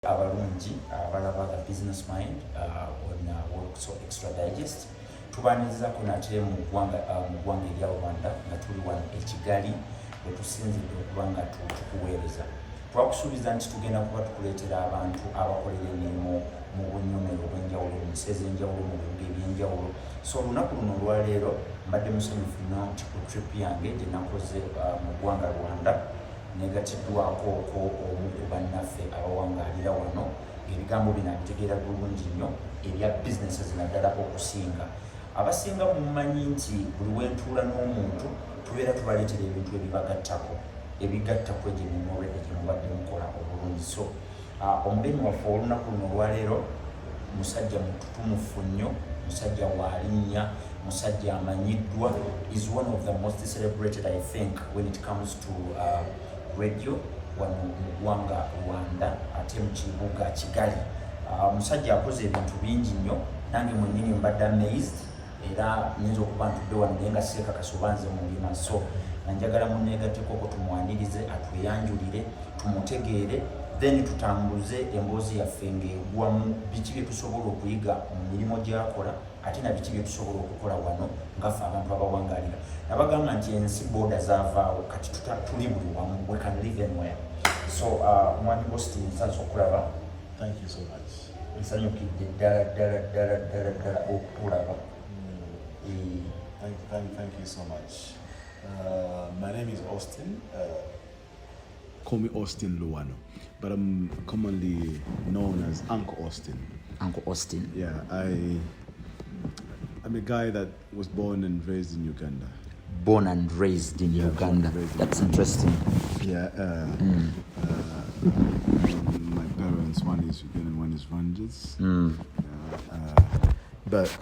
abalungi abalabaga business mind on WOLOKOSO extra digest tubanirizaako nate mu ggwanga erya Rwanda nga tuli wano e Kigali we tusinzidde okuba nga tukuweereza. Twakusuubiza nti tugenda kuba tukuleetera abantu abakolera emirimu mu bunnyonnero obw'enjawulo mu nsi ez'enjawulo mu bibuga eby'enjawulo. So olunaku luno olwaleero mbadde musanyufu nnyo nti ku trip yange gye nakoze mu ggwanga Rwanda negatiddwako omu ku bannaffe abawangaalira wano ebigambo bino abitegeera bulungi nnyo ebya bizinesi zinaddalako okusinga. Abasinga mumanyi nti buli wentuula n'omuntu tubeera tubaleetera ebintu ebibagattako ebigatta kwegye mumulwedde gye mubadde mukola obulungi. So omugenyi waffe olunaku luno olwaleero musajja mututumufu nnyo, musajja waalinnya, musajja amanyiddwa, is one of the most celebrated I think when it comes to radio wano mu ggwanga Rwanda ate mu kibuga Kigali. Musajja akoze ebintu bingi nnyo, nange mwennyini mbadde amazed era nyinza okuba ntudde wano naye nga seekakasa oba nze mulima. So njagala munneegatteko ko tumwanirize atweyanjulire tumutegeere then tutambuze emboozi yaffe ng'egwamu biki bye tusobola okuyiga mu mirimu gy'akola ate na biki bye tusobola okukola wano ngaffe abantu abawangaalira. Nabagamba nti ensi booda zaavaawo kati tuli buli wamu, we can live anywhere. So mwami Austin nsanze okulaba. Thank you so much. Nsanyukidde ddala okulaba. Thank you so much. My name is Austin. Call me Austin Luano, but I'm commonly known as Uncle Austin. Uncle Austin. Yeah, I'm a guy that was born and raised in Uganda. Born and raised in Uganda. That's interesting. Yeah. My parents, one is Ugandan, one is Rwandese. But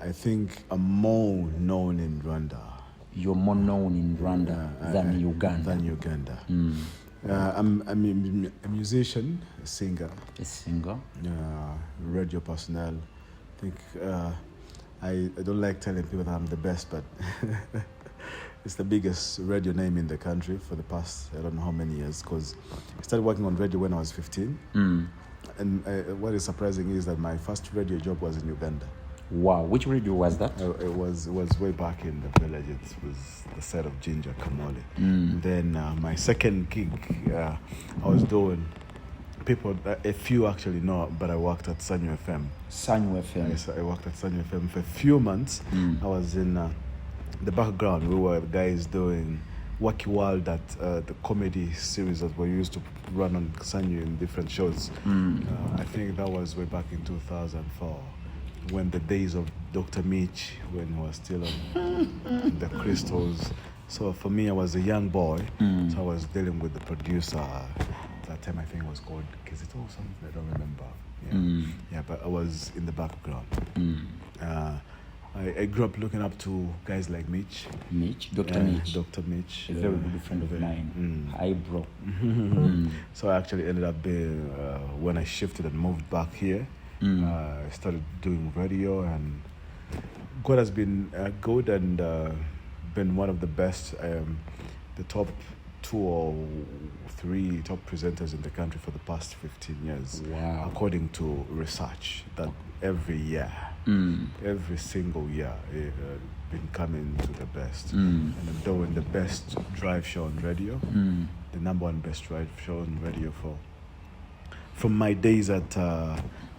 I think I'm more known in Rwanda. You're more known in Rwanda than Uganda. I'm a musician, a singer. A singer? Radio personnel. I think I don't like telling people that I'm the best, but it's the biggest radio name in the country for the past, I don't know how many years, because I started working on radio when I was 15. And what is surprising is that my first radio job was in Uganda. Wow, which radio was that? It was way back in the village. It was the set of Ginger Kamole. Then my second gig, I was doing, a few actually know, but I worked at Sanyu FM. Sanyu FM. Yes, I worked at Sanyu FM for a few months. I was in the background. We were guys doing Wacky World, that the comedy series that we used to run on Sanyu in different shows. I think that was way back in 2004. When the days of Dr. Mitch, when he was still on the crystals. So for me, I was a young boy, so I was dealing with the producer. That time I think it was called Kizito or something, I don't remember. Yeah, but I was in the background. I grew up looking up to guys like Mitch. Dr. Mitch. Dr. Mitch. A very good friend of mine. Hi, bro. So I actually ended up being, when I shifted and moved back here, I started doing radio, and God has been good and been one of the best, the top 2 or 3 top presenters in the country for the past 15 years. Wow. According to research that every year, every single year, been coming to the best. And I'm doing the best drive show on radio, the #1 best drive show on radio from my days at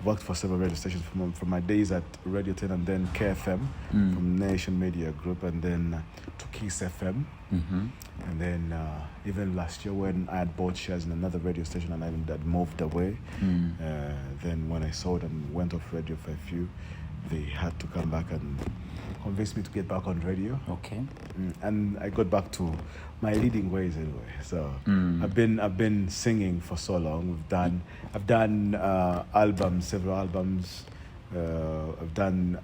worked for several radio stations from my days at Radio 10 and then KFM, from Nation Media Group, and then to Kiss FM. And then even last year when I had bought shares in another radio station and I had moved away, then when I sold and went off radio for a few, they had to come back and convince me to get back on radio. Okay. And I got back to my leading ways anyway. So I've been singing for so long. I've done albums, several albums. I've done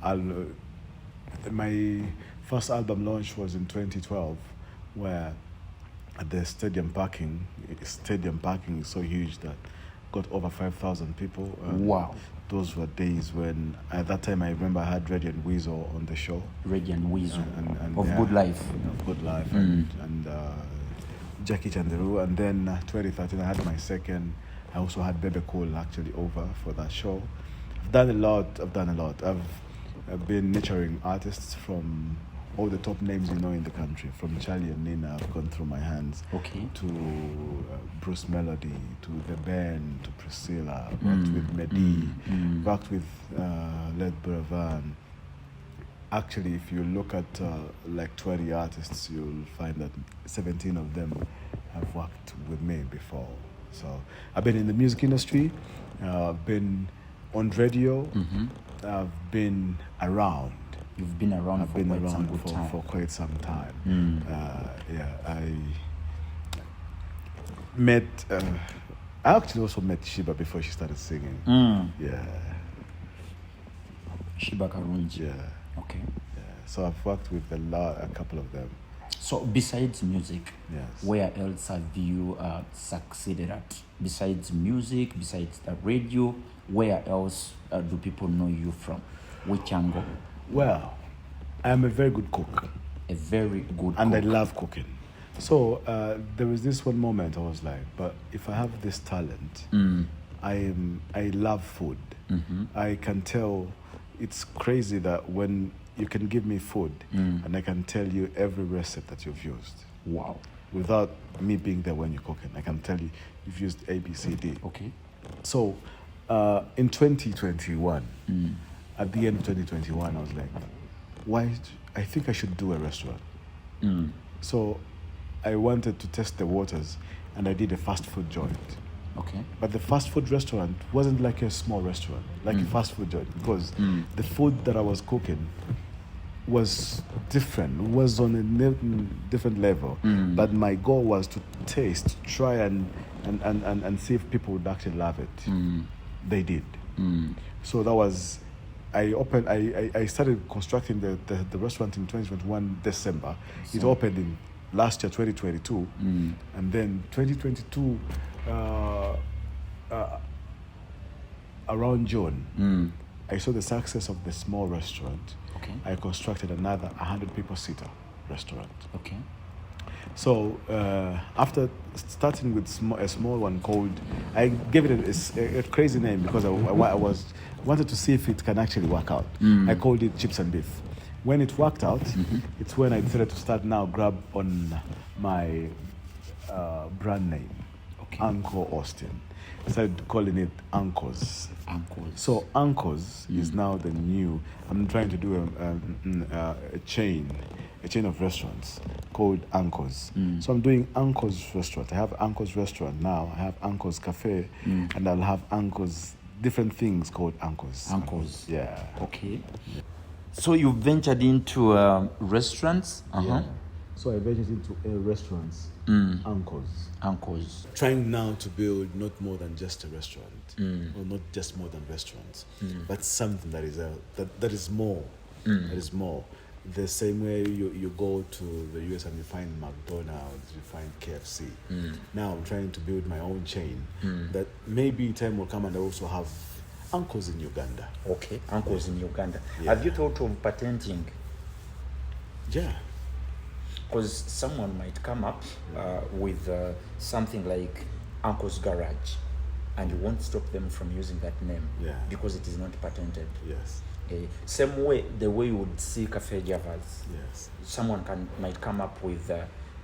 my first album launch was in 2012, where at the stadium parking is so huge that got over 5,000 people. Wow. Those were days when, at that time, I remember I had Reggie and Weasel on the show. Reggie and Weasel of yeah, Good Life. Of Good Life and Jackie Chanderu. And then 2013, I had my second I also had Bebe Cole actually over for that show. I've done a lot. I've been nurturing artists from all the top names you know in the country, from Charlie and Nina. I've gone through my hands. Okay. To Bruce Melody, to The Ben, to Priscilla. Worked with Mehdi. Worked with Led Buravan. Actually, if you look at like 20 artists, you'll find that 17 of them have worked with me before. So I've been in the music industry. I've been on radio. I've been around. You've been around I've for been quite around some good time. for quite some time. I met. I actually also met Shiba before she started singing. Yeah. Shiba Karunji. Yeah. Okay. Yeah. So I've worked with a couple of them. So besides music, Yes. where else have you succeeded at? Besides music, besides the radio, where else do people know you from? Which angle? Well, I'm a very good cook. A very good And cook. I love cooking. So there was this one moment I was like, but if I have this talent, I love food. I can tell. It's crazy that when you can give me food and I can tell you every recipe that you've used. Wow. Without me being there when you're cooking, I can tell you you've used A, B, C, D. Okay. So in 2021, at the end of 2021, I was like, I think I should do a restaurant. So I wanted to test the waters and I did a fast food joint. Okay. But the fast food restaurant wasn't like a small restaurant, like a fast food joint, because the food that I was cooking was different, was on a different level. But my goal was to taste, try and see if people would actually love it. They did. So that was, I started constructing the restaurant in 2021 December. It opened in last year 2022, and then 2022 around June, I saw the success of the small restaurant. Okay. I constructed another 100 people seater restaurant. Okay. So after starting with a small one called, I gave it a crazy name because I wanted to see if it can actually work out. I called it Chips and Beef. When it worked out, it's when I decided to start now grab on my brand name, Uncle Austin. I started calling it Uncles. So Uncles is now the new. I'm trying to do a chain of restaurants called Uncles. So I'm doing Uncles restaurant. I have Uncles restaurant now. I have Uncles cafe, and I'll have Uncles different things called Uncles. Uncles. Yeah. Okay. So you ventured into restaurants. Yeah. So I ventured into restaurants. Uncles. Trying now to build not more than just a restaurant, or not just more than restaurants, but something that is more. That is more. The same way you go to the US and you find McDonald's, you find KFC. Now I'm trying to build my own chain that maybe time will come and I also have Uncles in Uganda. Okay, Uncles in Uganda. Yeah. Have you thought of patenting? Yeah. Because someone might come up with something like Uncle's Garage, and you won't stop them from using that name because it is not patented. Yes. Same way, the way you would see Cafe Javas. Yes. Someone might come up with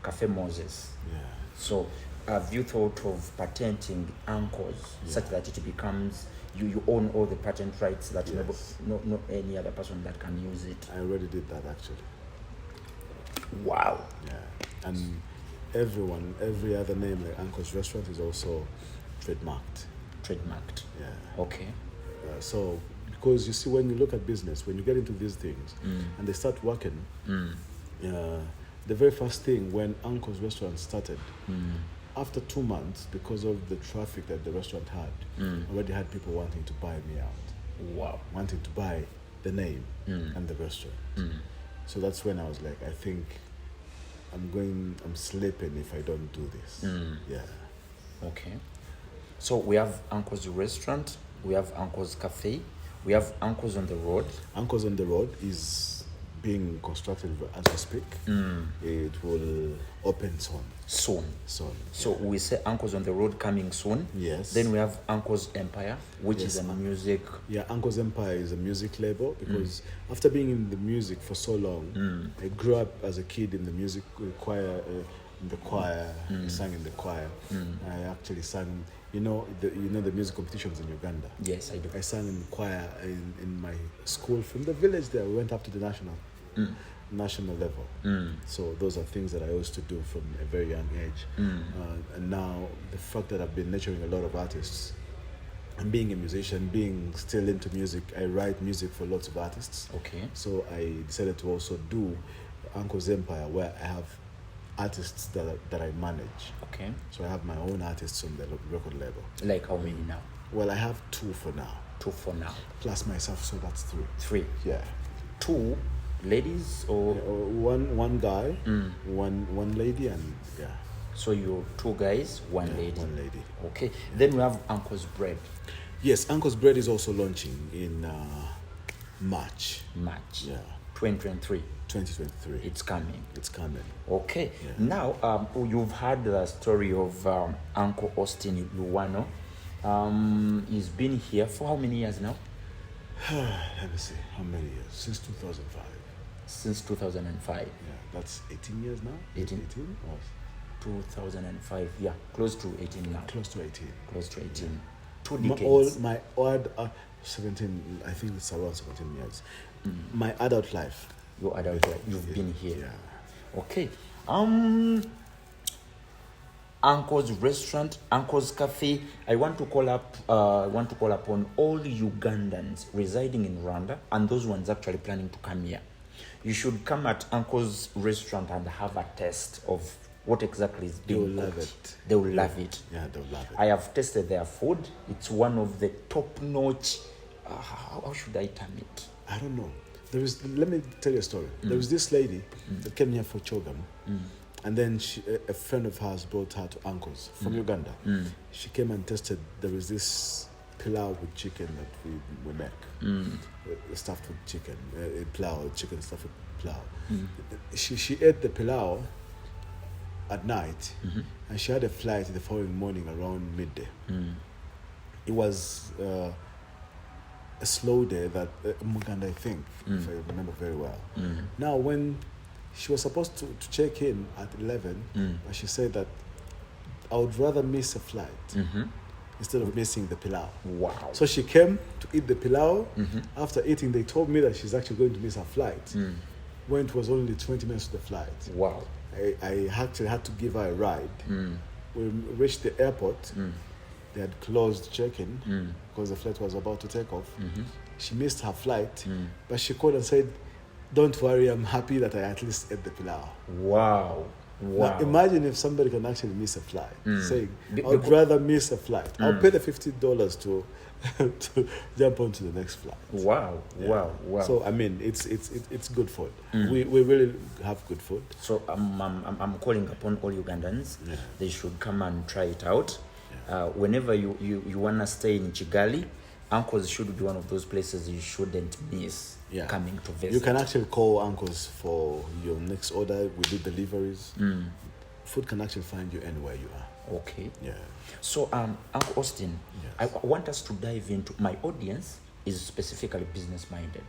Cafe Moses. Yeah. So have you thought of patenting Uncles such that it becomes, you own all the patent rights that no any other person that can use it? I already did that actually. Wow. Yeah. And every other name like Uncle's Restaurant is also trademarked. Yeah. Okay. So because you see, when you look at business, when you get into these things and they start working, the very first thing when Uncle's Restaurant started, after 2 months, because of the traffic that the restaurant had, already had people wanting to buy me out. Wow. Wanting to buy the name and the restaurant. So that's when I was like, I think I'm slipping if I don't do this. Yeah. Okay. So we have Uncle's Restaurant, we have Uncle's Cafe, we have Uncle's on the Road. Uncle's on the Road is being constructed as we speak. It will open soon. So we say Uncles on the Road coming soon. Yes. Then we have Uncles Empire, which is a music. Yeah, Uncles Empire is a music label because after being in the music for so long, I grew up as a kid in the music choir. I sang in the choir. I actually sang. You know the music competitions in Uganda. Yes, I do. I sang in choir in my school. From the village there, we went up to the national level. So those are things that I used to do from a very young age. And now the fact that I've been nurturing a lot of artists and being a musician, being still into music, I write music for lots of artists. Okay. So I decided to also do Uncle's Empire, where I have artists that I manage. Okay. So I have my own artists on the record label. Like how many now? Well, I have 2 for now. 2 for now. Plus myself, so that's 3. 3. Yeah. 2 ladies or one guy, one lady, and yeah. So you're 2 guys, 1 lady. 1 lady. Okay. Then we have Uncle's Bread. Yes, Uncle's Bread is also launching in March. Yeah. 2023. 2023. It's coming. Okay. Yeah. Now, you've heard the story of Uncle Austin Luwano. He's been here for how many years now? Let me see. How many years? Since 2005. Since 2005. Yeah, that's 18 years now. 18. 2005. Yeah, close to 18 now. Close to 18. Yeah. 2 decades. My odd 17. I think it's around 17 years. My adult life. Your adult life. You've been here. Yeah. Okay. Uncle's Restaurant, Uncle's Cafe. I want to call upon all Ugandans residing in Rwanda and those ones actually planning to come here. You should come at Uncle's Restaurant and have a taste of what exactly is being cooked. They will love it. Yeah, they'll love it. I have tasted their food. It's one of the top-notch. How should I term it? I don't know. Let me tell you a story. There was this lady that came here for Chogam, and then a friend of hers brought her to Uncle's from Uganda. She came and tested. There was this pilau with chicken that we make, stuffed with chicken, pilau, chicken stuffed with pilau. She ate the pilau at night, and she had a flight the following morning around midday. It was a slow day that Muganda, I think, if I remember very well. Now, when she was supposed to check in at 11, but she said that I would rather miss a flight instead of missing the pilau. Wow. So she came to eat the pilau. After eating, they told me that she's actually going to miss her flight when it was only 20 minutes to the flight. Wow. I actually had to give her a ride. We reached the airport. They had closed check-in because the flight was about to take off. She missed her flight, but she called and said, "Don't worry, I'm happy that I at least ate the pilau." Wow. Now imagine if somebody can actually miss a flight, saying, "I'd rather miss a flight. I'll pay the $50 to jump onto the next flight." Wow. So I mean, it's good food. We really have good food. So I'm calling upon all Ugandans. They should come and try it out. Whenever you wanna stay in Kigali, Uncle's should be one of those places you shouldn't miss coming to visit. You can actually call Uncle's for your next order. We do deliveries. Food can actually find you anywhere you are. Okay. Yeah. So Uncle Austin, I want us to dive into, my audience is specifically business minded.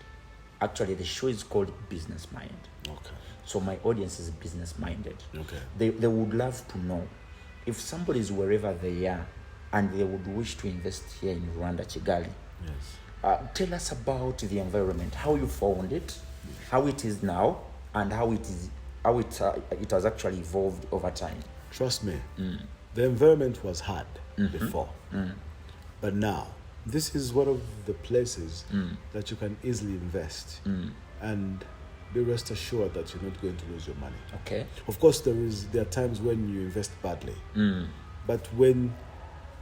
Actually, the show is called Business Mind. Okay. So my audience is business minded. Okay. They would love to know if somebody is wherever they are and they would wish to invest here in Rwanda, Kigali. Yes. Tell us about the environment, how you found it, how it is now, and how it has actually evolved over time. Trust me, the environment was hard before, but now this is one of the places that you can easily invest and be rest assured that you're not going to lose your money. Okay. Of course, there are times when you invest badly, but when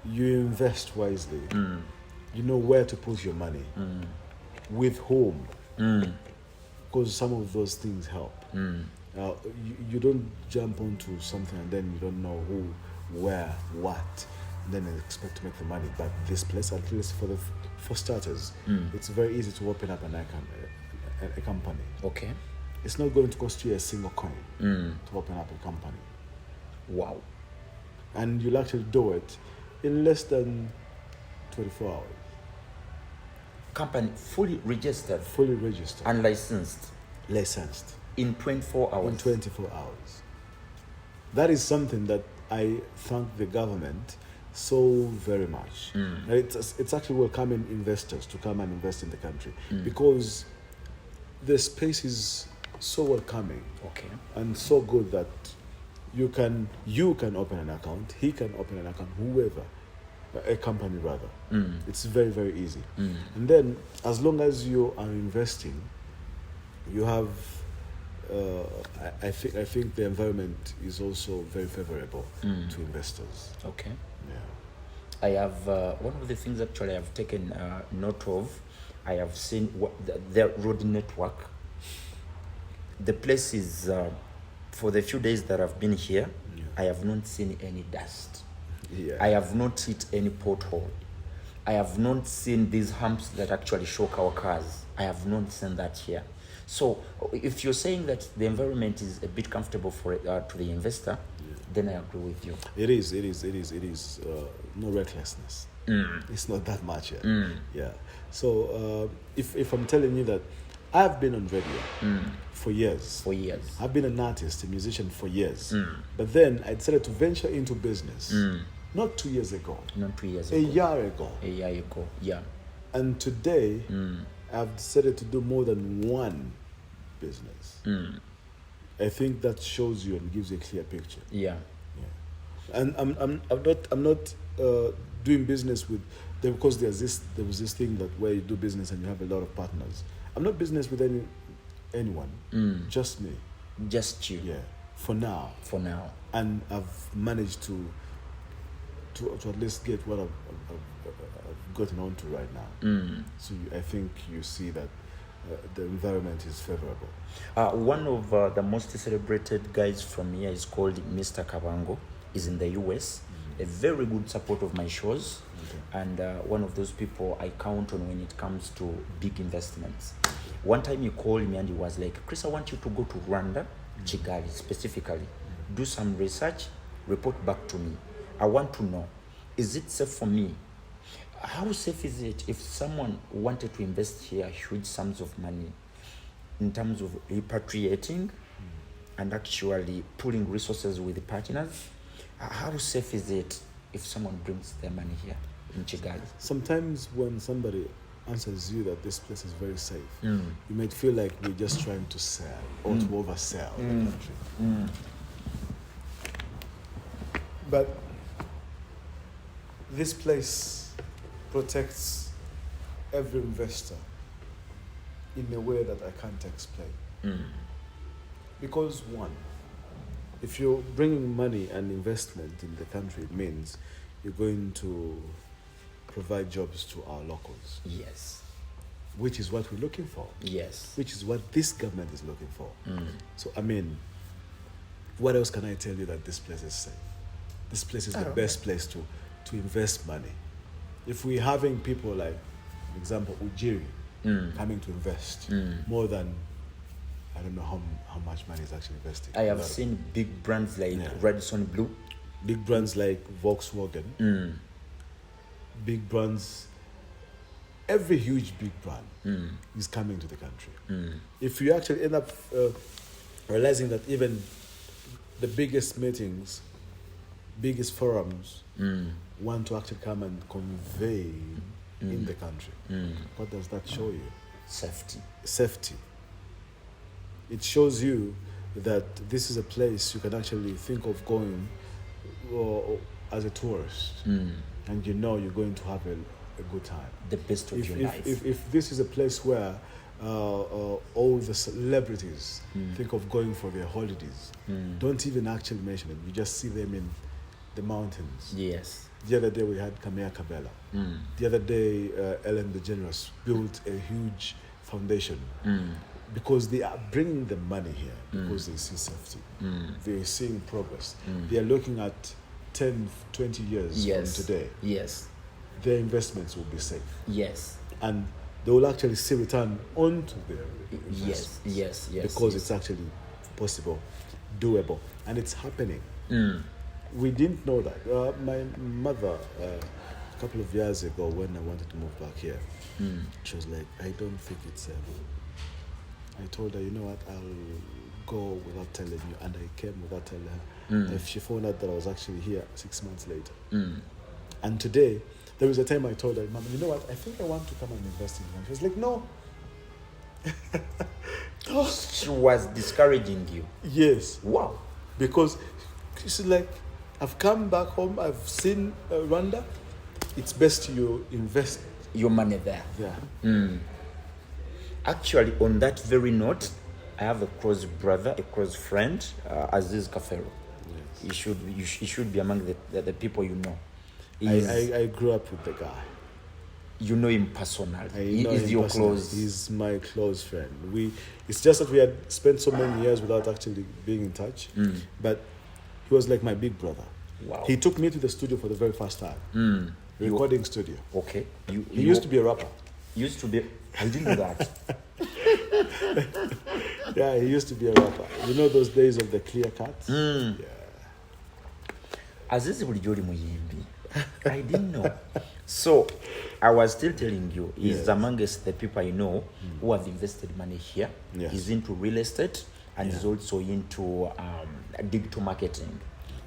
you invest wisely, you know where to put your money, with whom, because some of those things help. You don't jump onto something and then you don't know who, where, what, and then expect to make the money. But this place, at least for starters, it's very easy to open up a company. Okay. it's not going to cost you a single coin to open up a company. Wow. And you'll actually do it in less than 24 hours. Company fully registered. Fully registered. And licensed. Licensed. In 24 hours. In 24 hours. That is something that I thank the government so very much. It's actually welcoming investors to come and invest in the country because the space is so welcoming, and so good that you can open an account, he can open an account, whoever, a company rather. It's very, very easy. And then as long as you are investing, you have I think the environment is also very favorable to investors. Okay. Yeah. I have one of the things actually I've taken note of. I have seen the road network. The place is for the few days that I've been here, I have not seen any dust. I have not hit any pothole. I have not seen these humps that actually shock our cars. I have not seen that here. So if you're saying that the environment is a bit comfortable for to the investor, then I agree with you. It is. No recklessness. It's not that much. Yeah. So if I'm telling you that I've been on radio for years. I've been an artist, a musician for years. But then I decided to venture into business. Not 2 years ago. A year ago. Yeah. And today, I've decided to do more than one business. I think that shows you and gives you a clear picture. Yeah. And I'm not doing business with them because there was this thing that where you do business and you have a lot of partners. I'm not business with anyone. Just me. Just you. Yeah. For now. And I've managed to at least get what I've gotten onto right now. So I think you see that the environment is favorable. One of the most celebrated guys from here is called Mr. Kavango. He's in the US. A very good support of my shows. And one of those people I count on when it comes to big investments. One time he called me and he was like, Chris, I want you to go to Rwanda, Kigali specifically, do some research, report back to me. I want to know, is it safe for me? How safe is it if someone wanted to invest here huge sums of money in terms of repatriating and actually pooling resources with the partners? How safe is it if someone brings their money here in Kigali? Sometimes when somebody answers you that this place is very safe, you might feel like we're just trying to sell or to oversell the country. But this place protects every investor in a way that I can't explain. Because one, if you're bringing money and investment in the country, it means you're going to provide jobs to our locals. Yes. Which is what we're looking for. Yes. Which is what this government is looking for. So, I mean, what else can I tell you that this place is safe? This place is the best place to invest money. If we're having people like, for example, Ujiri coming to invest more than, I don't know how much money is actually investing. I have seen big brands like Radisson Blue. Big brands like Volkswagen. Big brands, every huge big brand is coming to the country. If you actually end up realizing that even the biggest meetings, biggest forums want to actually come and convey in the country, what does that show you? Safety. It shows you that this is a place you can actually think of going as a tourist, and you know you're going to have a good time. The best of your life. If this is a place where all the celebrities think of going for their holidays, don't even actually mention it. You just see them in the mountains. Yes. The other day we had Kamea Kabela. The other day Ellen DeGeneres built a huge foundation because they are bringing the money here because they see safety. They're seeing progress. They are looking at 10, 20 years from today. Yes. Their investments will be safe. Yes. And they will actually still return onto their investments. Yes. Because it's actually possible, doable, and it's happening. We didn't know that. My mother, a couple of years ago, when I wanted to move back here, she was like, I don't think it's I told her, you know what, I'll go without telling you, and I came without telling her. If she found out that I was actually here 6 months later. And today, there was a time I told her, Mom, you know what, I think I want to come and invest in you. She was like, no. She was discouraging you. Yes. Wow. Because she's like, I've come back home, I've seen Rwanda. It's best you invest your money there. Yeah. Actually, on that very note, I have a close brother, a close friend, Aziz Kafero. Yes. He should be among the people you know. I grew up with the guy. You know him personally. He is your close. He's my close friend. It's just that we had spent so many years without actually being in touch. But he was like my big brother. Wow. He took me to the studio for the very first time. Recording studio. Okay. He used to be a rapper. Used to be. I didn't know that. Yeah, he used to be a rapper. You know those days of the clear cuts? Yeah. Azizi bulijoli muyimbi. I didn't know. So, I was still telling you, he's amongst the people I know who have invested money here. Yes. He's into real estate and he's also into digital marketing.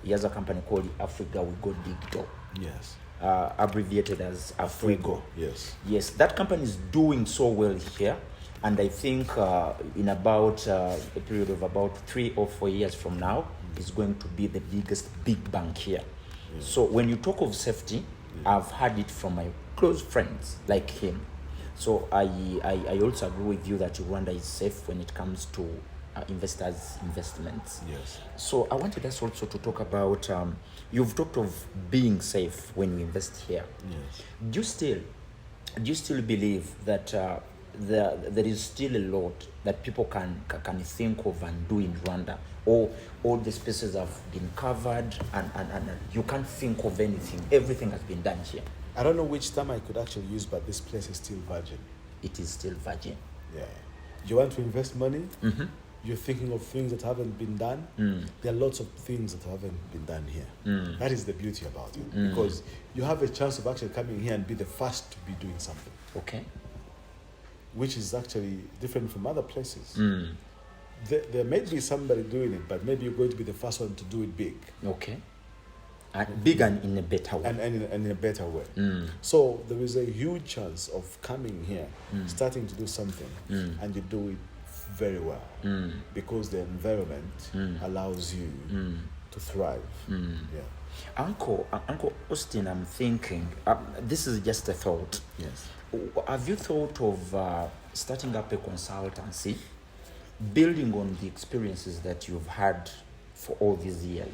He has a company called Africa We Go Digital. Yes. Abbreviated as Afrigo. Yes. Yes, that company is doing so well here. And I think in about a period of about 3 or 4 years from now, it's going to be the biggest big bank here. Yeah. So when you talk of safety, I've heard it from my close friends like him. So I also agree with you that Rwanda is safe when it comes to investors' investments. Yes. So I wanted us also to talk about, you've talked of being safe when you invest here. Yes. Do you still believe that there is still a lot that people can think of and do in Rwanda, or all the spaces have been covered and you can't think of anything? Everything has been done here. I don't know which term I could actually use, but this place is still virgin. It is still virgin. Yeah. You want to invest money? You're thinking of things that haven't been done. There are lots of things that haven't been done here. That is the beauty about it, because you have a chance of actually coming here and be the first to be doing something. Okay. Which is actually different from other places. There may be somebody doing it, but maybe you're going to be the first one to do it big. Okay. And big and in a better way. And in a better way. So there is a huge chance of coming here, starting to do something, and you do it very well, because the environment allows you to thrive. Yeah. Uncle Austin, I'm thinking, this is just a thought. Yes. Have you thought of starting up a consultancy, building on the experiences that you've had for all these years,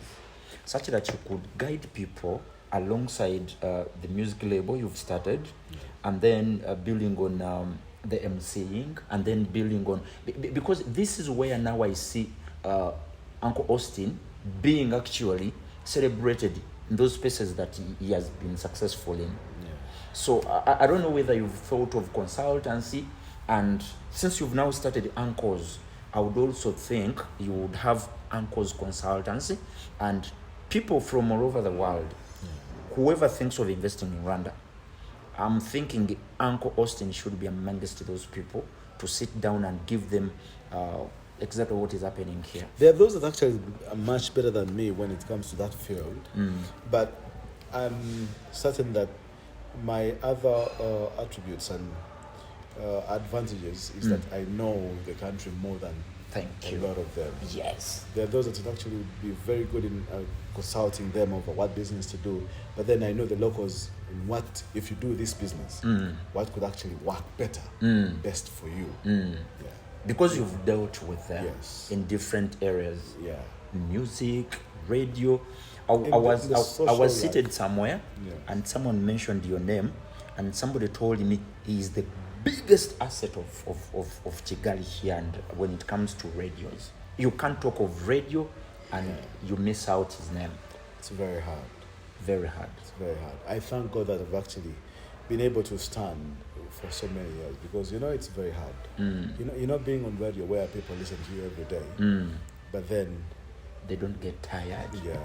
such that you could guide people alongside the music label you've started, and then building on the emceeing, and then building on, because this is where now I see Uncle Austin being actually celebrated in those spaces that he has been successful in. So I don't know whether you've thought of consultancy, and since you've now started Uncle's, I would also think you would have Uncle's consultancy, and people from all over the world, whoever thinks of investing in Rwanda, I'm thinking Uncle Austin should be amongst those people to sit down and give them exactly what is happening here. There are those that actually are much better than me when it comes to that field, but I'm certain that my other attributes and advantages is that I know the country more than a lot of them. Yes. There are those that would actually be very good in consulting them over what business to do, but then I know the locals in what, if you do this business, what could actually work better, best for you. Yeah. Because you've dealt with them in different areas. Yeah. Music, radio. I was seated somewhere, and someone mentioned your name, and somebody told me he is the biggest asset of Kigali here, and when it comes to radios. You can't talk of radio and you miss out his name. It's very hard. Very hard. It's very hard. I thank God that I've actually been able to stand for so many years, because it's very hard. Being on radio where people listen to you every day, but then they don't get tired. Yeah,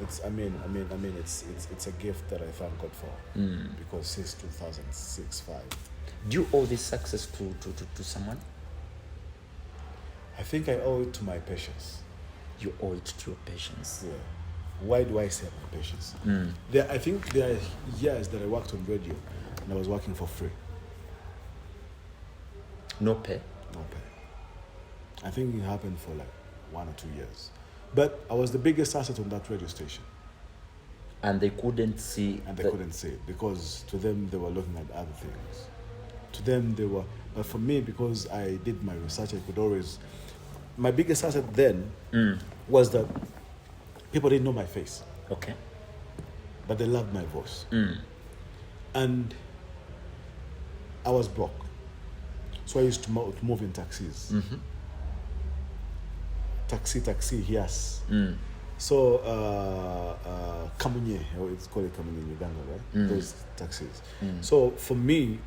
it's a gift that I thank God for, because since 2006-5. Do you owe this success to someone? I think I owe it to my patience. You owe it to your patience. Yeah. Why do I say my patience? I think there are years that I worked on radio and I was working for free. No pay? No pay. I think it happened for like 1 or 2 years. But I was the biggest asset on that radio station. And they couldn't see. And they couldn't see it, because to them they were looking at other things. To them they were, but for me, because I did my research, I could always, my biggest asset then was that people didn't know my face. Okay. But they loved my voice. And I was broke. So I used to move in taxis. Taxi, yes. So, Kamunye, it's called it Kamunye in Uganda, right? Those taxis. So for me,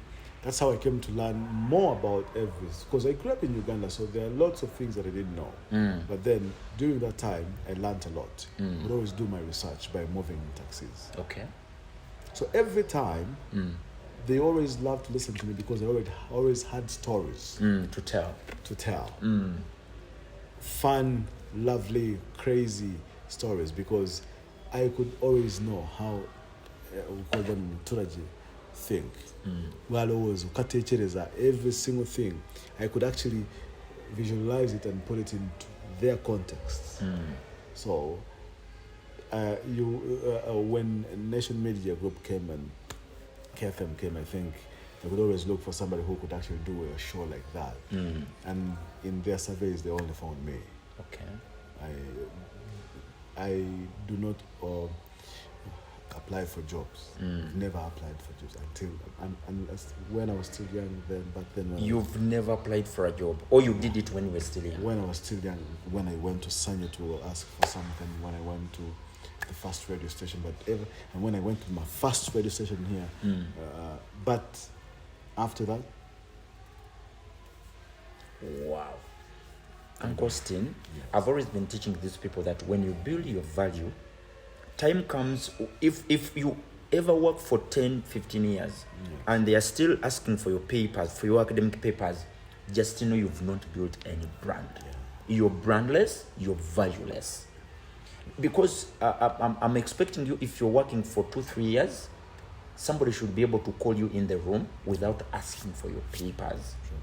that's how I came to learn more about everything. Because I grew up in Uganda, so there are lots of things that I didn't know. But then, during that time, I learned a lot. I would always do my research by moving in taxis. Okay. So every time, they always loved to listen to me, because I always had stories to tell. Fun, lovely, crazy stories, because I could always know how we call them Turaji think. Well, always every single thing. I could actually visualize it and put it into their context. So when Nation Media Group came and KFM came, I think they would always look for somebody who could actually do a show like that. And in their surveys, they only found me. Okay. I do not apply for jobs. Never applied for jobs unless when I was still young. You've never applied for a job, or you did it when you were still young? When I was still young, when I went to Sanya to ask for something, when I went to the first radio station, and when I went to my first radio station here, but after that. Wow. Uncle Steen, yes. I've always been teaching these people that when you build your value, time comes, if you ever work for 10, 15 years, and they are still asking for your papers, for your academic papers, just know you've not built any brand. You're brandless, you're valueless. Because I'm expecting you, if you're working for 2-3 years, somebody should be able to call you in the room without asking for your papers. True.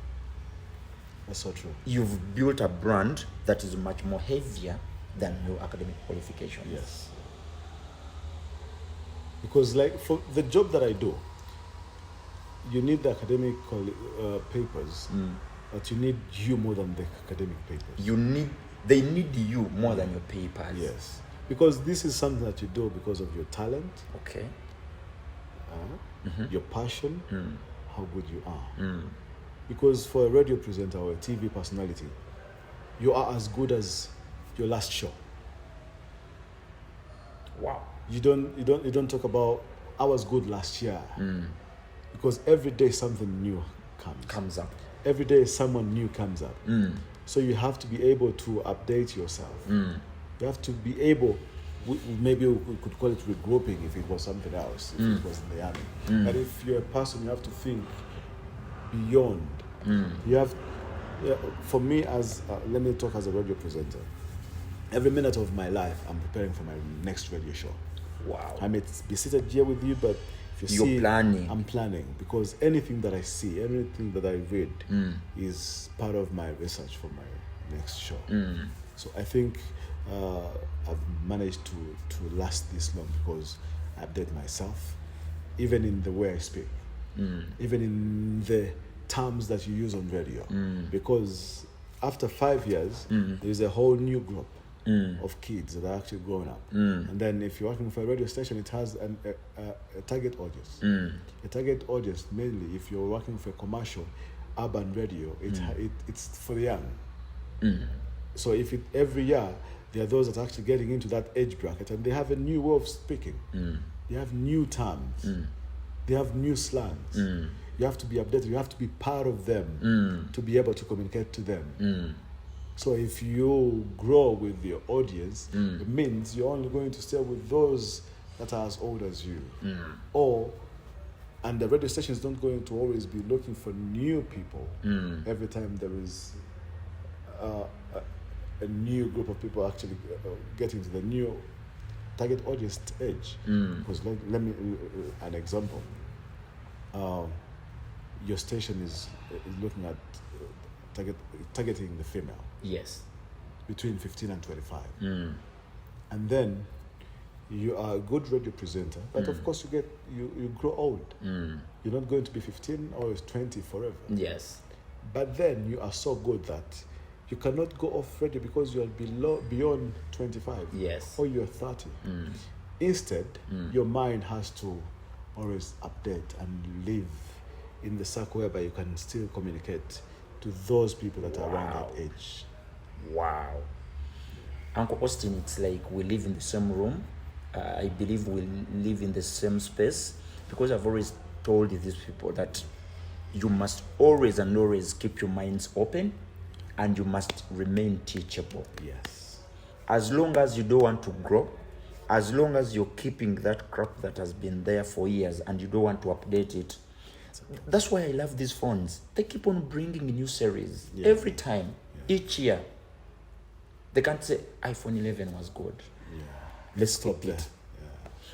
That's so true. You've built a brand that is much more heavier than your academic qualifications. Yes. Because like for the job that I do, you need the academic papers, but you need you more than the academic papers. They need you more than your papers. Yes. Because this is something that you do because of your talent. Okay. Your passion, how good you are. Because for a radio presenter or a TV personality, you are as good as your last show. Wow. You don't talk about I was good last year. Because every day something new comes up. Every day someone new comes up. So you have to be able to update yourself. You have to be able, maybe we could call it regrouping if it was something else, if it was in the army. But if you're a person, you have to think beyond. You have, for me, let me talk as a radio presenter. Every minute of my life, I'm preparing for my next radio show. Wow. I may be seated here with you, but if you're planning. I'm planning, because anything that I see, anything that I read is part of my research for my next show. So I think I've managed to last this long because I update myself, even in the way I speak, even in the terms that you use on radio. Because after 5 years, there's a whole new group of kids that are actually growing up. And then if you're working for a radio station, it has a target audience. A target audience, mainly if you're working for a commercial urban radio, it's for the young. So every year, there are those that are actually getting into that age bracket, and they have a new way of speaking. They have new terms. They have new slangs. You have to be updated. You have to be part of them to be able to communicate to them. So if you grow with your audience, it means you're only going to stay with those that are as old as you. And the radio station is not going to always be looking for new people every time there is a new group of people actually getting to the new target audience stage. Because let me an example. Your station is looking at targeting the female. Yes. Between 15 and 25. And then you are a good radio presenter, but of course you grow old. You're not going to be 15 or 20 forever. Yes. But then you are so good that you cannot go off radio because you are beyond 25. Yes. Or you're 30. Instead, your mind has to always update and live in the circle whereby you can still communicate to those people that are around that age. Wow. Uncle Austin, it's like we live in the same room. I believe we live in the same space, because I've always told these people that you must always and always keep your minds open, and you must remain teachable. Yes. As long as you don't want to grow, as long as you're keeping that crap that has been there for years and you don't want to update it. That's why I love these phones. They keep on bringing new series every time, each year. They can't say iPhone 11 was good. Let's stop it.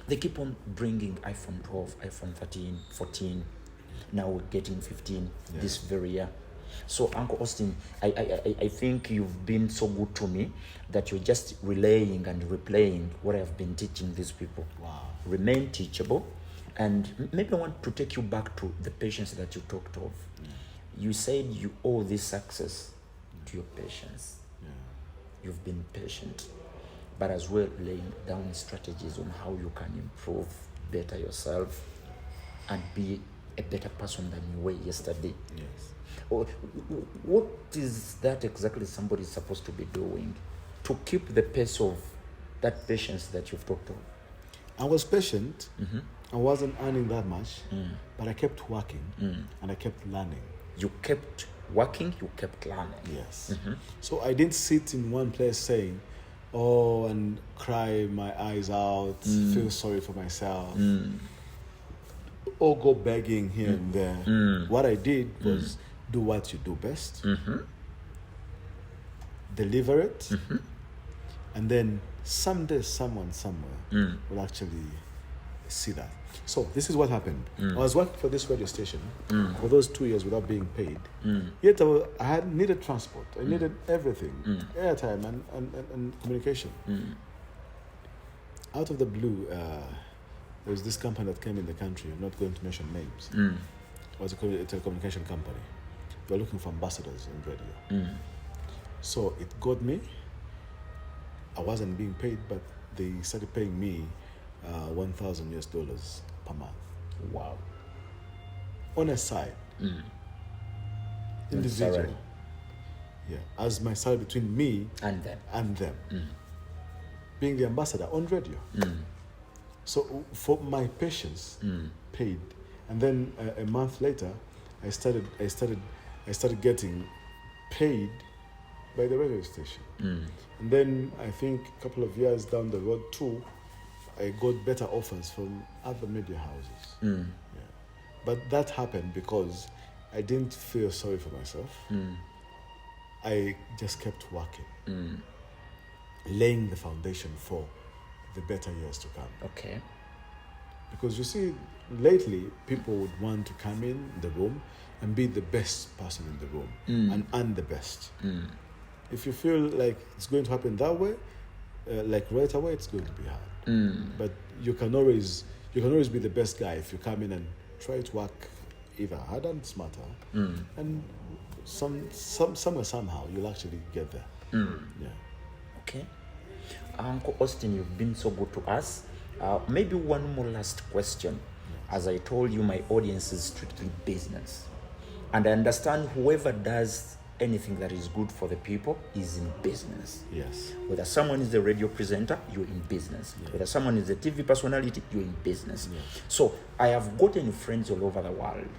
They keep on bringing iPhone 12, iPhone 13, 14. Now we're getting 15 this very year. So Uncle Austin, I think you've been so good to me that you're just relaying and replaying what I've been teaching these people. Wow. Remain teachable. And maybe I want to take you back to the patients that you talked of. You said you owe this success to your patients. You've been patient, but as well laying down strategies on how you can improve better yourself and be a better person than you were yesterday. Yes. Or what is that exactly somebody is supposed to be doing to keep the pace of that patience that you've talked of? I was patient. I wasn't earning that much, but I kept working and I kept learning. You kept working, you kept learning. Yes. So I didn't sit in one place saying, oh, and cry my eyes out, feel sorry for myself, or go begging here and there. What I did was do what you do best, deliver it, and then someday someone somewhere will actually see that. So this is what happened. I was working for this radio station for those 2 years without being paid. Yet I had needed transport. I needed everything, airtime and communication. Out of the blue, there was this company that came in the country. I'm not going to mention names. It was a telecommunication company. They were looking for ambassadors in radio. So it got me. I wasn't being paid, but they started paying me $1,000 per month. Wow. On a side. Individual. Yeah. As my salary between me and them. Being the ambassador on radio. So for my patients paid. And then a month later I started getting paid by the radio station. And then I think a couple of years down the road too, I got better offers from other media houses. But that happened because I didn't feel sorry for myself. I just kept working, laying the foundation for the better years to come. Okay. Because you see, lately, people would want to come in the room and be the best person in the room and earn the best. If you feel like it's going to happen that way, like right away, it's going to be hard. But you can always be the best guy if you come in and try to work either harder and smarter, and somewhere somehow you'll actually get there. Yeah. Okay. Uncle Austin, you've been so good to us. Maybe one more last question. As I told you, my audience is strictly business, and I understand whoever does anything that is good for the people is in business. Yes. Whether someone is a radio presenter, you're in business. Yeah. Whether someone is a TV personality, you're in business. Yeah. So I have gotten friends all over the world.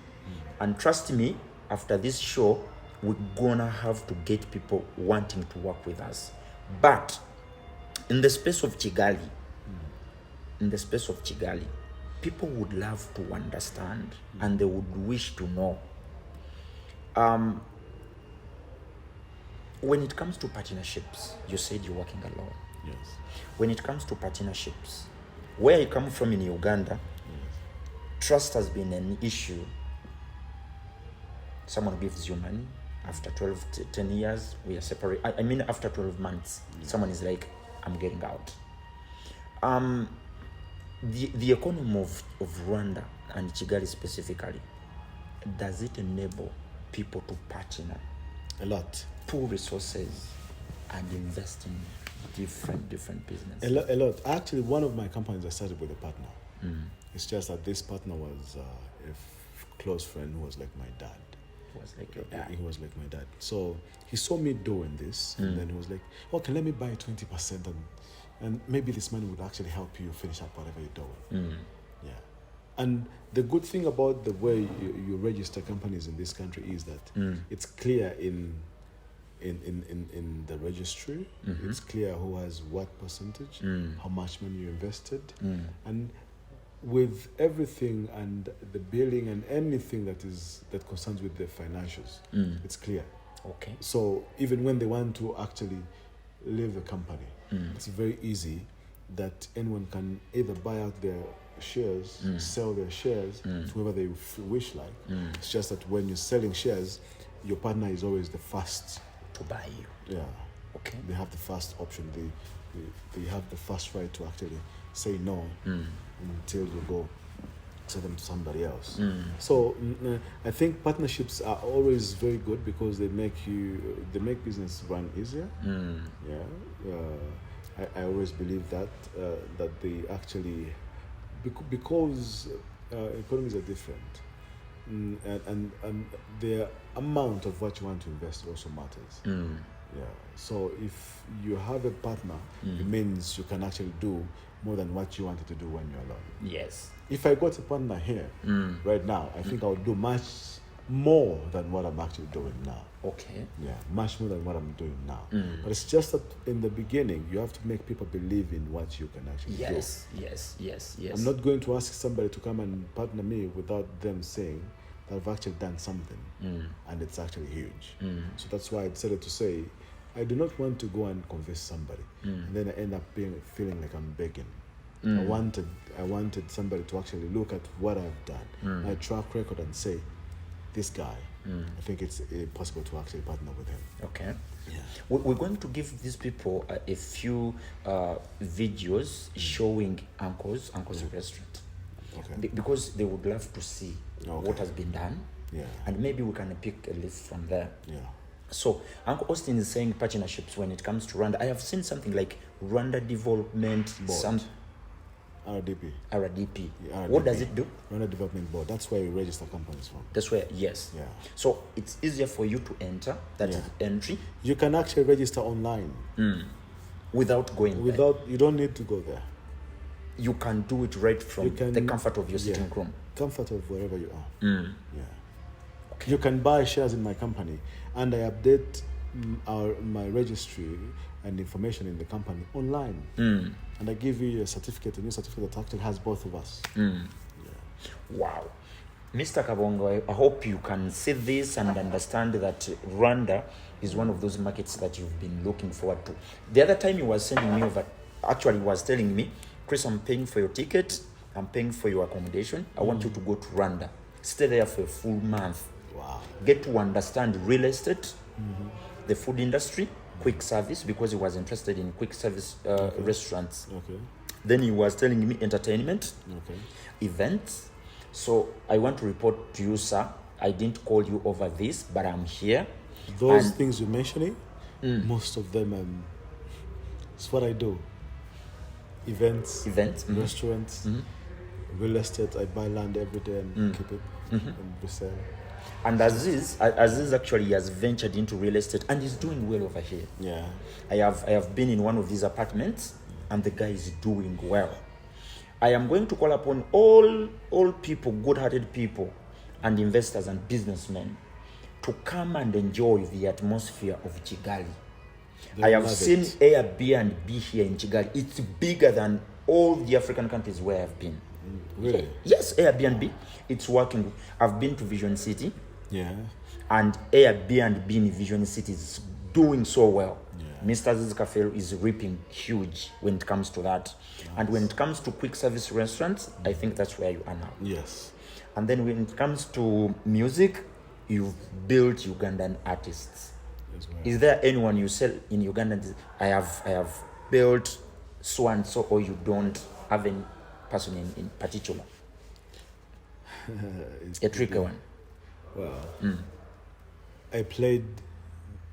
And trust me, after this show, we're gonna have to get people wanting to work with us. But in the space of Kigali, people would love to understand and they would wish to know. When it comes to partnerships, you said you're working alone. Yes. When it comes to partnerships, where I come from in Uganda, trust has been an issue. Someone gives you money, after 10 years, we are separate. I mean, after 12 months, someone is like, I'm getting out. The economy of Rwanda and Kigali specifically, does it enable people to partner? A lot. Pool resources and invest in different businesses. A lot. Actually, one of my companies I started with a partner. It's just that this partner was a close friend who was like my dad. Was like your dad. He was like my dad. So he saw me doing this, and then he was like, "Okay, let me buy 20%, and maybe this money would actually help you finish up whatever you're doing." Yeah. And the good thing about the way you register companies in this country is that it's clear in the registry. It's clear who has what percentage, how much money you invested, and with everything and the billing and anything that concerns with the financials, it's clear. Okay. So even when they want to actually leave the company, it's very easy that anyone can either buy out their shares, sell their shares to whoever they wish like. It's just that when you're selling shares, your partner is always the first to buy you. Yeah. Okay. They have the first option. They have the first right to actually say no until you go sell them to somebody else. So I think partnerships are always very good because they make business run easier. I always believe that they actually because economies are different, and the amount of what you want to invest also matters. Yeah. So if you have a partner, it means you can actually do more than what you wanted to do when you're alone. Yes. If I got a partner here right now, I think I would do much more than what I'm actually doing now. Okay. Yeah, much more than what I'm doing now. But it's just that in the beginning, you have to make people believe in what you can actually do. Yes. I'm not going to ask somebody to come and partner me without them saying that I've actually done something and it's actually huge. So that's why I decided to say, I do not want to go and convince somebody and then I end up feeling like I'm begging. I wanted somebody to actually look at what I've done, my track record, and say, this guy, I think it's possible to actually partner with him. Okay. Yeah. We're going to give these people a few videos showing Uncle's restaurant. Okay. Because they would love to see what has been done. Yeah. And maybe we can pick a list from there. Yeah. So Uncle Austin is saying partnerships when it comes to Rwanda. I have seen something like Rwanda Development Board. RDP. RDP. Yeah, RDP. What does it do? Rwanda Development Board. That's where we register companies from. That's where, yes. Yeah. So it's easier for you to enter. That is entry. You can actually register online. Without going there. You don't need to go there. You can do it right from the comfort of your sitting room. Comfort of wherever you are. Yeah. Okay. You can buy shares in my company, and I update my registry and information in the company online. And I give you a new certificate that actually has both of us. Wow. Mr. Kabongo, I hope you can see this and understand that Rwanda is one of those markets that you've been looking forward to. The other time you were sending me over, actually was telling me, Chris, I'm paying for your ticket, I'm paying for your accommodation. I want you to go to Rwanda. Stay there for a full month. Wow. Get to understand real estate, the food industry, quick service, because he was interested in quick service restaurants. Okay. Then he was telling me entertainment, events. So I want to report to you, sir. I didn't call you over this, but I'm here. Those things you're mentioning, most of them, it's what I do. Events, restaurants, real estate. I buy land every day and keep it and resell. And Aziz actually has ventured into real estate and is doing well over here. Yeah. I have been in one of these apartments and the guy is doing well. I am going to call upon all people, good-hearted people, and investors and businessmen to come and enjoy the atmosphere of Kigali. I have seen Airbnb here in Kigali. It's bigger than all the African countries where I've been. Really? Yes, Airbnb. It's working. I've been to Vision City. Yeah. And Airbnb in Vision City is doing so well. Yeah. Mr. Zizkafel is reaping huge when it comes to that. Nice. And when it comes to quick service restaurants, I think that's where you are now. Yes. And then when it comes to music, you've built Ugandan artists. Well. Is there anyone you sell in Uganda? I have built so and so, or you don't have any person in particular? A tricky one. Well, I played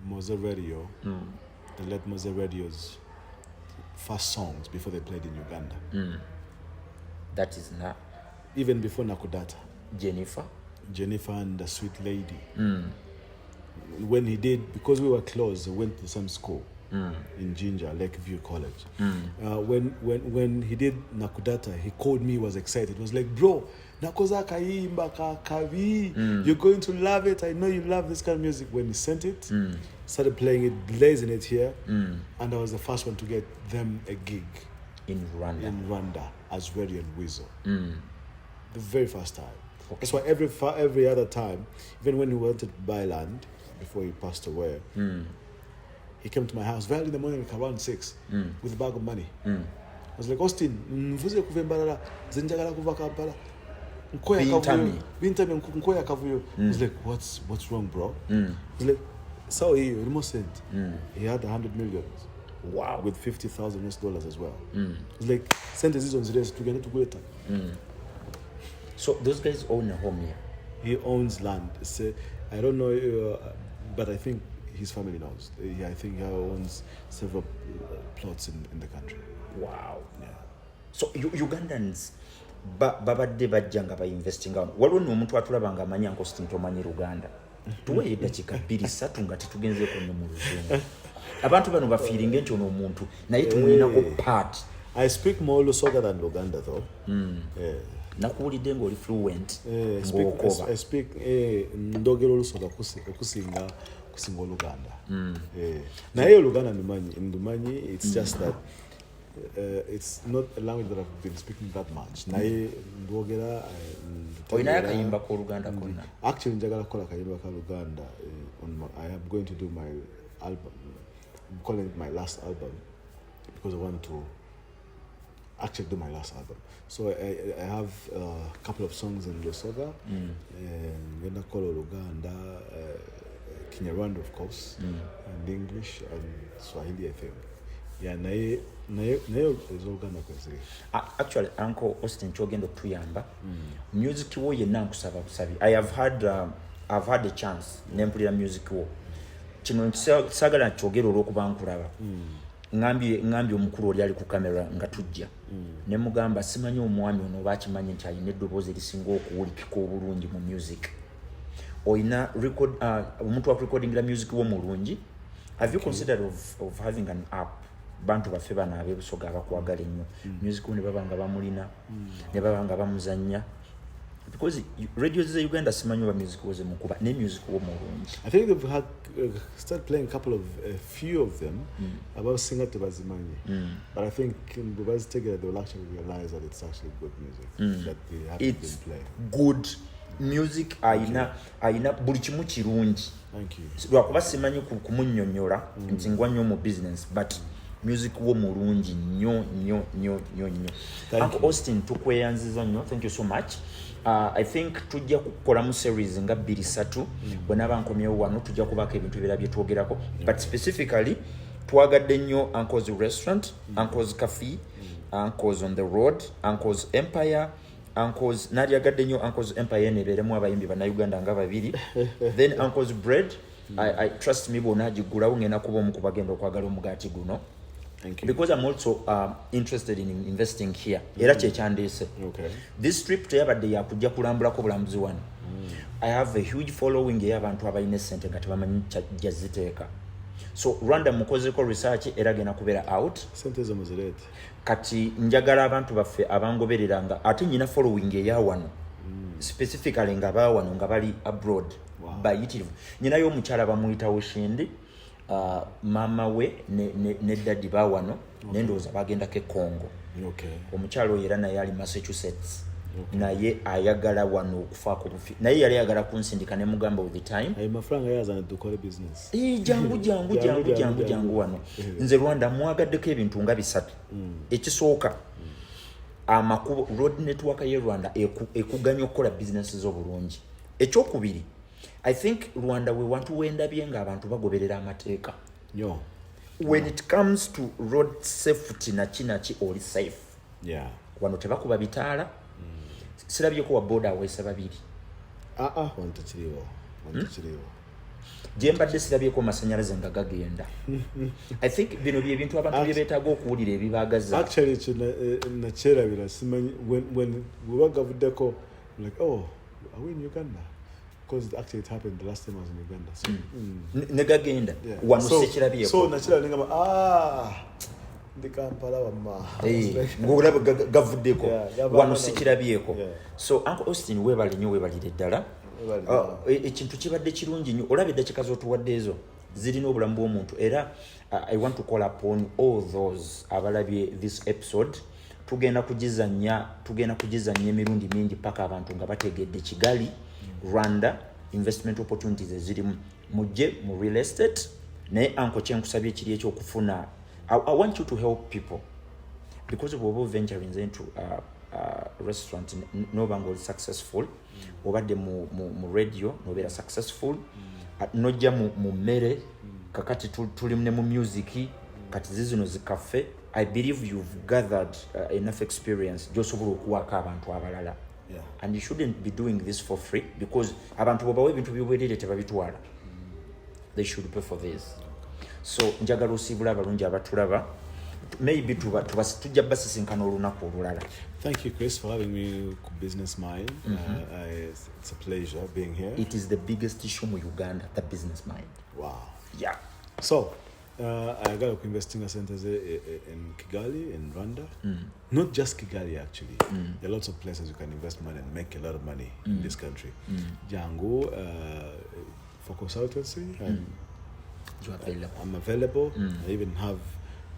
Mose Radio. They let Mose Radio's first songs before they played in Uganda. That is not. Even before Nakudata. Jennifer and the Sweet Lady. When he did, because we were close, we went to some school in Jinja, Lakeview College. When he did Nakudata, he called me, was excited. He was like, bro, Nakoza kaimba kavi, you're going to love it. I know you love this kind of music. When he sent it, started playing it, blazing it here, and I was the first one to get them a gig in Rwanda as Radio and Weasel. The very first time. Okay. That's why every other time, even when he wanted to buy land before he passed away, he came to my house very in the morning, like around 6, with a bag of money. I was like, Austin, mvuze kuvembarara, zenjagala kuva Kampala. Nkoya kavuyo. He was like, what's wrong, bro? He was like, so he almost said he had 100 million. Wow. With $50,000 as well. He was like, send this on the to get it to Gweta. So those guys own a home here? He owns land. So, I don't know, but I think his family knows. I think he owns several plots in the country. Wow. Yeah. So Ugandans, babadde bajjanga ba investing out. Waliwo n'omuntu atulabanga amanyi Uncle tomanyi Uganda. Tuwe eddakiika 2-3 nga tetugenze ko mu Luzungu. Abantu bano bafiiringa nti ono omuntu naye tumulinako part. I speak more Lusoga than Luganda though. Yeah. Nakuwulidde ng'oli fluent. I speak ndogera Lusoga okusinga Oluganda. Naye Oluganda ndumanyi, it's just that it's not a language that I've been speaking that much. Naye ndogera oyina akayimba ko Oluganda konna. Actually njagala kukola akayimba ka Luganda. I am going to do my album. I'm calling it my last album because I want to actually do my last album. So I have a couple of songs in Lusoga, Ngenda Kolo Luganda, Kinyarwanda of course, and English and Swahili I think. Yeah, naye is Luganda kwezi. Actually, Uncle Austin chogendo tuyamba. Music wo yenna nkusaba busabi. I've had a chance nempulira music wo. Kino sagala chogero olwokuba nkulaba. Ngambye omukulu oli ali ku kamera nga tujja. Ne mugamba simanyi omwami ono bakimanyi nti alina eddoboozi erisinga okuwulikika obulungi mu music. Oyina record omuntu wa recording la music wo mulungi. Have you considered of having an app? Bantu baffe bana abebusoga abakwagala ennyo. Music ne babanga bamulina, ne babanga bamuzannya. Because radio is Uganda simanyi ba music was mukuba ne music wo mulungi. I think they've had start playing a few of them about singer to Bazimanyi. But I think in Bubazi Tegera they will actually realize that it's actually good music that they have been playing. Good music ayina buli kimu kirungi. Thank you. Lwakuba simanyi kumunnyonnyola nti ngwa nnyo mu business but music wo mulungi nnyo. Uncle Austin tukweyanziza nnyo. Thank you so much. I think tujja kukolamu series nga 2-3 bwenaba nkomyewo wano tujja kubaka ebintu ebirala bye twogerako but specifically twagadde nnyo Uncle's Restaurant, Uncle's Cafe, Uncle's on the Road, Uncle's Empire, Uncle's nadyagadde nnyo Uncle's Empire nebeeremu abayimbi bannayuganda nga babiri then Uncle's Bread. I trust me bonna agigulawo ngenda kuba omu kubagenda okwagala omugaati guno. Thank you. Because I'm also interested in investing here. Era kyekyandeese. Okay. This trip teyabadde yakujja kulambulako bulambuzi wano. I have a huge following y'abantu abalina essente nga tebamanyi jja ziteeka. So Rwanda mukozeko research era gena kubeera out. Sente zo muzirete. Kati njagala abantu baffe abangobereranga ate nyina following eya wano. specifically nga bawano nga bali abroad. Wow. Bayitirivu. Nyina y'omukyala bamuyita Ushindi, mama we ne daddy bawano, nendoza bagenda ke Congo. Okay. Omukyala oyo era naye ali Massachusetts. Okay. Naye ayagala wano okufaako bufi. Naye yali ayagala kunsindika ne mugamba with the time. Ayi mafranga yaza dukole business. Jangu wano. Nze Rwanda mwagaddeko ebintu nga bisatu. Ekisooka amakubo road network ye Rwanda ekuganya okukola business z'obulungi. Ekyokubiri, I think Rwanda we want to wenda byenga abantu bagoberera amateeka. Yo. When it comes to road safety na chinachi oli safe. Yeah. Wano tebakuba bitaala. Sirabyeko wa boda awesa babiri. Wantakiriwo. Jembadde sirabyeko masanyalaze nga gagenda. I think bino bye bintu abantu bye betaaga okuwulira ebibagaza. Actually nacherabira simanyi when we were gavuddeko like are we in Uganda? Because actually it happened the last time I was in Uganda. So negagenda wano sekirabyeko. So nachira ngama the Kampala wama. Ngolaba gavuddeko wano sekirabyeko. So Uncle Austin webali nyo webalire ddala. Ekintu kibadde kirungi nnyo olaba eddakiika z'otuwadde ezo zirina obulamu bw'omuntu era I want to call upon all those abalabye this episode tugenda kugizanya emirundi mingi paka abantu nga bategedde Kigali Rwanda investment opportunities ezirimu mujje mu real estate naye anko kyenkusabye ekiri ekyokufuna I want you to help people because of venturing into restaurant nobanga oli successful obadde mu radio nobeera successful nojja mu mmere kakati tuli ne mu music kati zizino zikaffe I believe you've gathered enough experience gy'osobola okuwaako abantu abalala. And you shouldn't be doing this for free because abantu bobawe ebintu by'obwerere tebabitwala. They should pay for this. So njagala osiibula abalungi abatulaba maybe tujja basisinkana olunaku olulala. Thank you, Chris, for having me Business Mind. It's a pleasure being here. It is the biggest issue in Uganda, the business mind. Wow. Yeah. So, I got investing centers in Kigali, in Rwanda. Not just Kigali, actually. There are lots of places you can invest money and make a lot of money in this country. Django, for consultancy, I'm available. I even have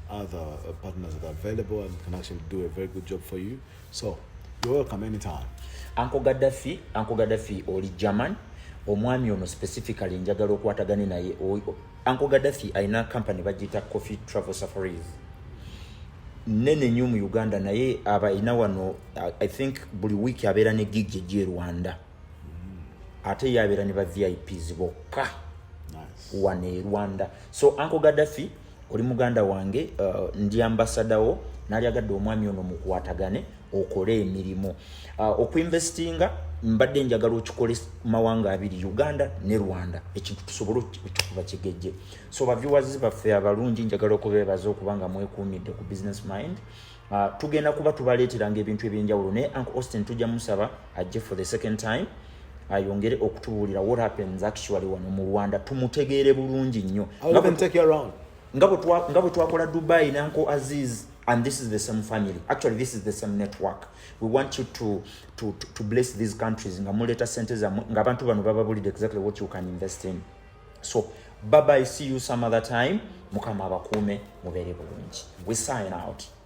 other partners that are available and can actually do a very good job for you. So, you're welcome anytime. Uncle Gaddafi oli German. Omwami ono specifically njagala okwatagane naye. Uncle Gaddafi aina company bagita Coffee Travel Safaris. Nene nnyo mu Uganda naye aba ina wano I think buli week abeera ne gig gye Rwanda. Ate yabeera ne ba VIPs bokka. Nice. Wane Rwanda. So Uncle Gaddafi oli muganda wange ndi ambassador wo nali agadde omwami ono mukwatagane okole emirimu okuinvestinga mbadde njagala okikole mawanga abiri Uganda ne Rwanda ekintu tusobola okikuba kigejje. So ba viewers baffe abalungi njagala okubeebaza okubanga mwekuumidde ku Business Mind. Tugenda kuba tubaleeteranga ebintu ebyenjawulo ne Uncle Austin tujja musaba ajje for the second time ayongere okutubuulira what happens actually wano mu Rwanda tumutegeere bulungi nnyo. I'll even take you around. Ngabo twakola Dubai na Uncle Aziz, and this is the same family. Actually, this is the same network. We want you to bless these countries. Ngamuleta centers ngabantu bano bababulide exactly what you can invest in. So, bye bye, see you some other time. Mukama abakuume mubeere bulungi. We sign out.